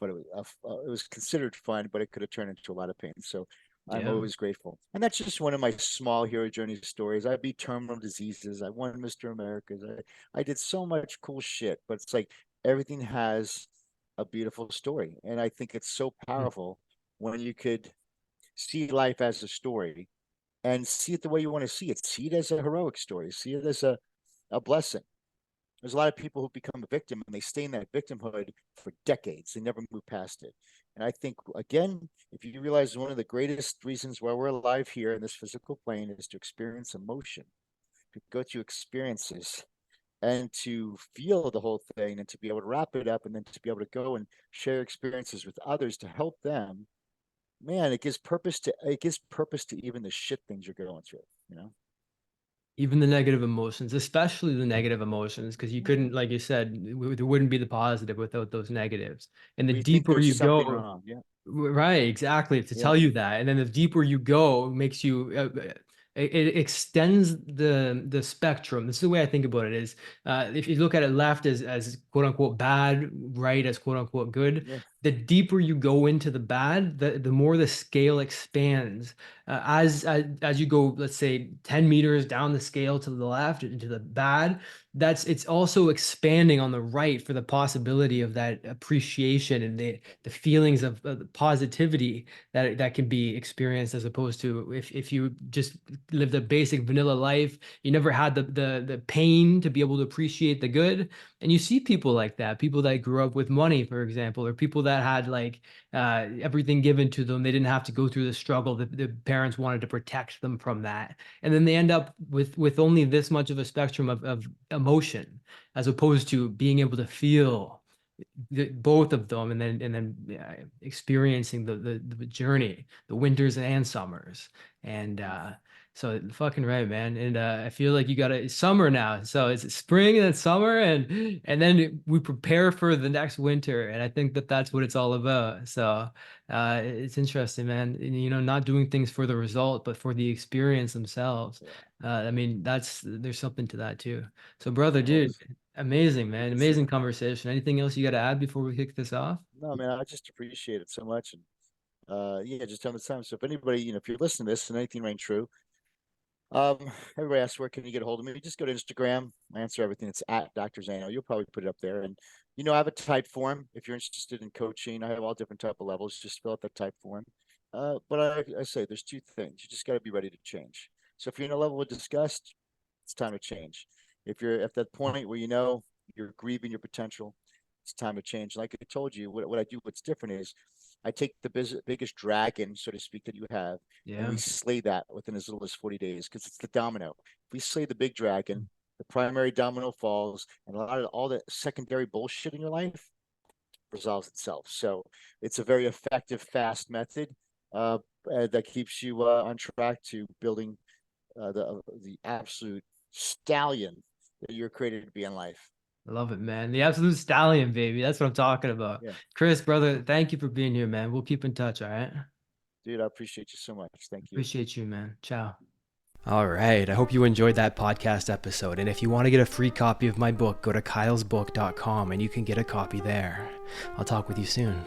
but it was considered fun, but it could have turned into a lot of pain. So I'm Yeah. always grateful. And that's just one of my small hero journey stories. I beat terminal diseases. I won Mr. Americas. I did so much cool shit, but it's like everything has a beautiful story. And I think it's so Mm. powerful when you could see life as a story and see it the way you want to see it. See it as a heroic story. See it as a blessing. There's a lot of people who become a victim and they stay in that victimhood for decades. They never move past it. And I think, again, if you realize one of the greatest reasons why we're alive here in this physical plane is to experience emotion, to go through experiences and to feel the whole thing and to be able to wrap it up and then to be able to go and share experiences with others to help them, man, it gives purpose to even the shit things you're going through, you know? Even the negative emotions, especially the negative emotions, because you couldn't, like you said, there wouldn't be the positive without those negatives. And the We think deeper there's you something go, wrong. Yeah. right, exactly, to Yeah. tell you that. And then the deeper you go, it makes you it extends the spectrum. This is the way I think about it is if you look at it left as quote unquote bad, right as quote unquote good, Yeah. the deeper you go into the bad, the more the scale expands. As you go, let's say 10 meters down the scale to the left into the bad, it's also expanding on the right for the possibility of that appreciation and the feelings of the positivity that can be experienced, as opposed to if you just lived a basic vanilla life, you never had the pain to be able to appreciate the good. And you see people like that, people that grew up with money, for example, or people that had like everything given to them. They didn't have to go through the struggle. The parents wanted to protect them from that, and then they end up with only this much of a spectrum of emotion, as opposed to being able to feel both of them, and then yeah, experiencing the journey, the winters and summers. And so fucking right, man. And I feel like you got a summer now, so it's spring and then summer, and then we prepare for the next winter. And I think that's what it's all about. So it's interesting, man. And, not doing things for the result but for the experience themselves. Yeah. I mean, there's something to that too. So brother, Well, dude, amazing, man. it's Amazing conversation. Anything else you got to add before we kick this off? no, man, I just appreciate it so much. And yeah, just tell me the time. So if anybody, if you're listening to this and anything rang true, Um, everybody asks where can you get a hold of me? Just go to Instagram. I answer everything. It's at Dr. Zaino. You'll probably put it up there. And I have a type form. If you're interested in coaching, I have all different type of levels. Just fill out that type form. But I say there's two things. You just got to be ready to change. So if you're in a level of disgust, it's time to change. If you're at that point where you're grieving your potential, it's time to change. Like I told you, what I do, what's different is I take the biggest dragon, so to speak, that you have, and Yeah. we slay that within as little as 40 days because it's the domino. If we slay the big dragon, the primary domino falls, and a lot of all the secondary bullshit in your life resolves itself. So it's a very effective, fast method that keeps you on track to building the absolute stallion that you're created to be in life. I love it, man. The absolute stallion, baby. That's what I'm talking about. Yeah, Chris, brother, thank you for being here, man. We'll keep in touch, all right? dude, I appreciate you so much. Thank you. Appreciate you, man. Ciao. All right. I hope you enjoyed that podcast episode. And if you want to get a free copy of my book, go to kylesbook.com and you can get a copy there. I'll talk with you soon.